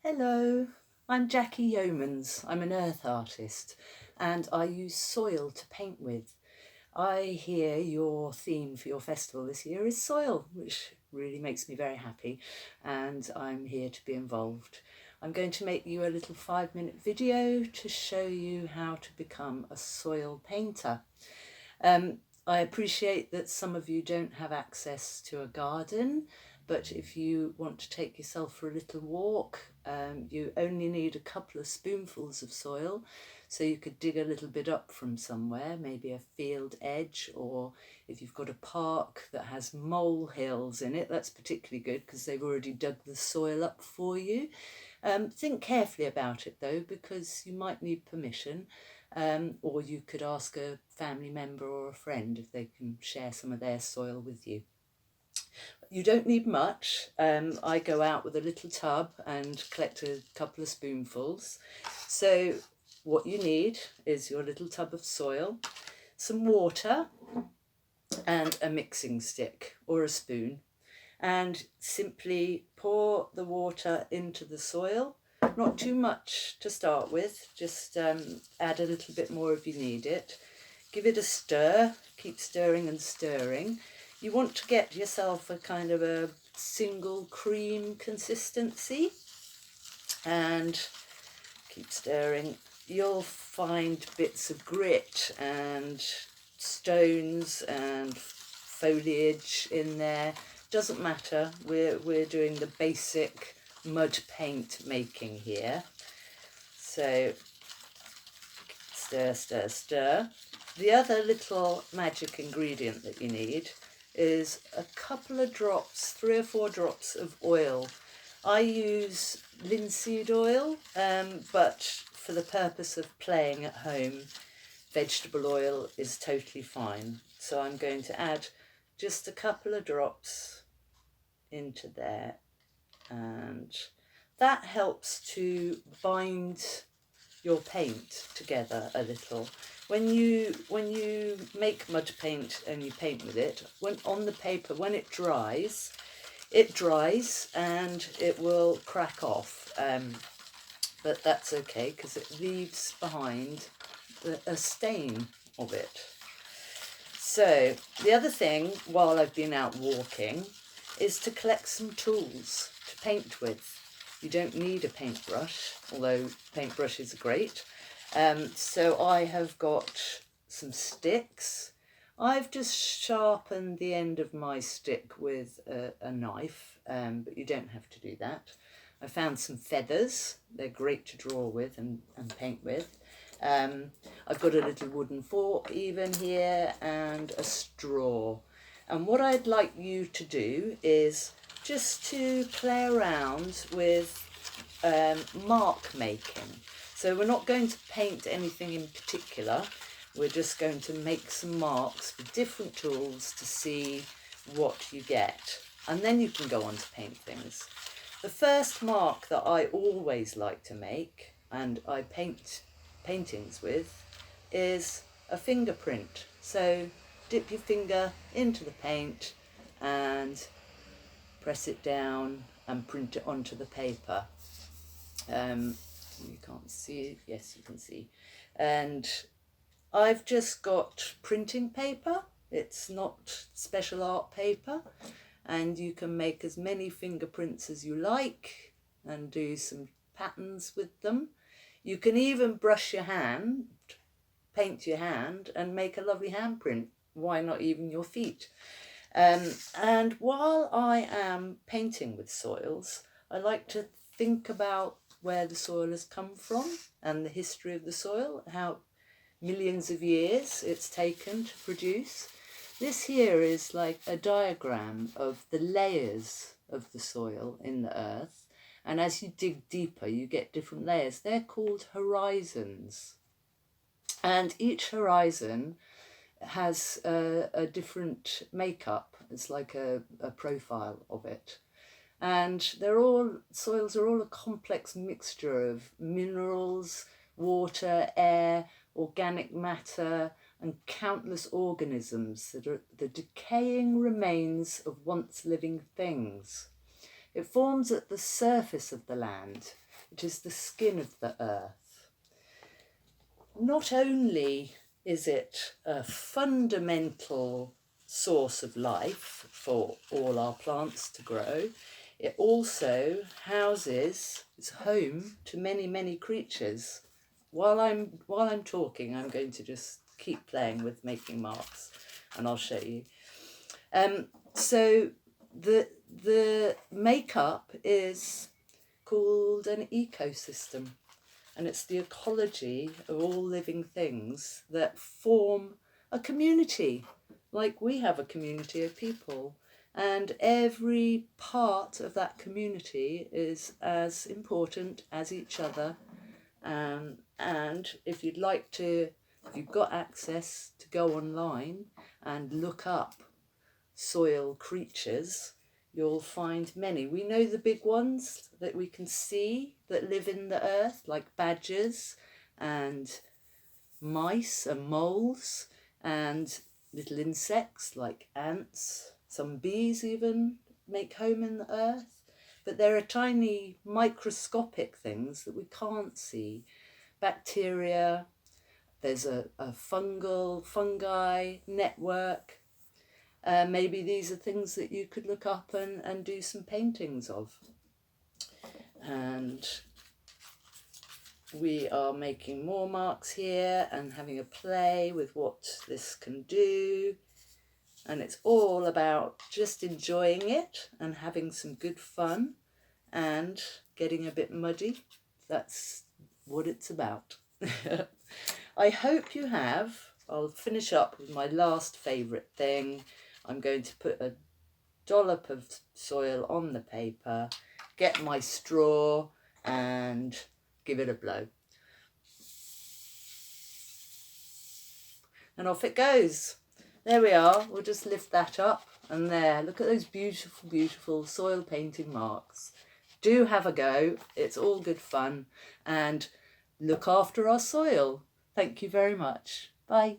Hello, I'm Jackie Yeomans. I'm an earth artist and I use soil to paint with. I hear your theme for your festival this year is soil, which really makes me very happy, and I'm here to be involved. I'm going to make you a little 5-minute video to show you how to become a soil painter. I appreciate that some of you don't have access to a garden, but if you want to take yourself for a little walk, you only need a couple of spoonfuls of soil. So you could dig a little bit up from somewhere, maybe a field edge, or if you've got a park that has mole hills in it, that's particularly good because they've already dug the soil up for you. Think carefully about it though, because you might need permission. Or you could ask a family member or a friend if they can share some of their soil with you. You don't need much. I go out with a little tub and collect a couple of spoonfuls. So what you need is your little tub of soil, some water and a mixing stick or a spoon, and simply pour the water into the soil. Not too much to start with, just add a little bit more if you need it. Give it a stir, keep stirring and stirring. You want to get yourself a kind of a single cream consistency, and keep stirring. You'll find bits of grit and stones and foliage in there. Doesn't matter, we're doing the basic mud paint making here. So stir, stir, stir. The other little magic ingredient that you need is a couple of drops, 3 or 4 drops of oil. I use linseed oil, but for the purpose of playing at home, vegetable oil is totally fine. So I'm going to add just a couple of drops into there, and that helps to bind your paint together a little. When you make mud paint and you paint with it, when on the paper, when it dries and it will crack off, but that's okay because it leaves behind a stain of it. So the other thing while I've been out walking is to collect some tools to paint with. You don't need a paintbrush, although paintbrushes are great. So I have got some sticks. I've just sharpened the end of my stick with a knife, but you don't have to do that. I found some feathers. They're great to draw with and paint with. I've got a little wooden fork even here and a straw. And what I'd like you to do is just to play around with mark making. So we're not going to paint anything in particular. We're just going to make some marks with different tools to see what you get. And then you can go on to paint things. The first mark that I always like to make, and I paint paintings with, is a fingerprint. So dip your finger into the paint and press it down and print it onto the paper. You can't see it. Yes, you can see. And I've just got printing paper. It's not special art paper, and you can make as many fingerprints as you like and do some patterns with them. You can even brush your hand, paint your hand and make a lovely handprint. Why not even your feet? And while I am painting with soils, I like to think about where the soil has come from and the history of the soil, how millions of years it's taken to produce. This here is like a diagram of the layers of the soil in the earth, and as you dig deeper you get different layers. They're called horizons, and each horizon has a different makeup. It's like a profile of it. And soils are all a complex mixture of minerals, water, air, organic matter, and countless organisms that are the decaying remains of once living things. It forms at the surface of the land, which is the skin of the earth. Not only is it a fundamental source of life for all our plants to grow, it also houses, it's home to many, many creatures. While I'm talking, I'm going to just keep playing with making marks, and I'll show you. So the makeup is called an ecosystem, and it's the ecology of all living things that form a community, like we have a community of people, and every part of that community is as important as each other. And if you'd like to, if you've got access to go online and look up soil creatures, you'll find many. We know the big ones that we can see that live in the earth, like badgers and mice and moles, and little insects like ants. Some bees even make home in the earth. But there are tiny microscopic things that we can't see. Bacteria, there's a fungi network. Maybe these are things that you could look up and do some paintings of. And we are making more marks here and having a play with what this can do. And it's all about just enjoying it and having some good fun and getting a bit muddy. That's what it's about. I hope you have. I'll finish up with my last favourite thing. I'm going to put a dollop of soil on the paper, get my straw and give it a blow. And off it goes. There we are. We'll just lift that up, and there, look at those beautiful, beautiful soil painting marks. Do have a go. It's all good fun, and look after our soil. Thank you very much. Bye.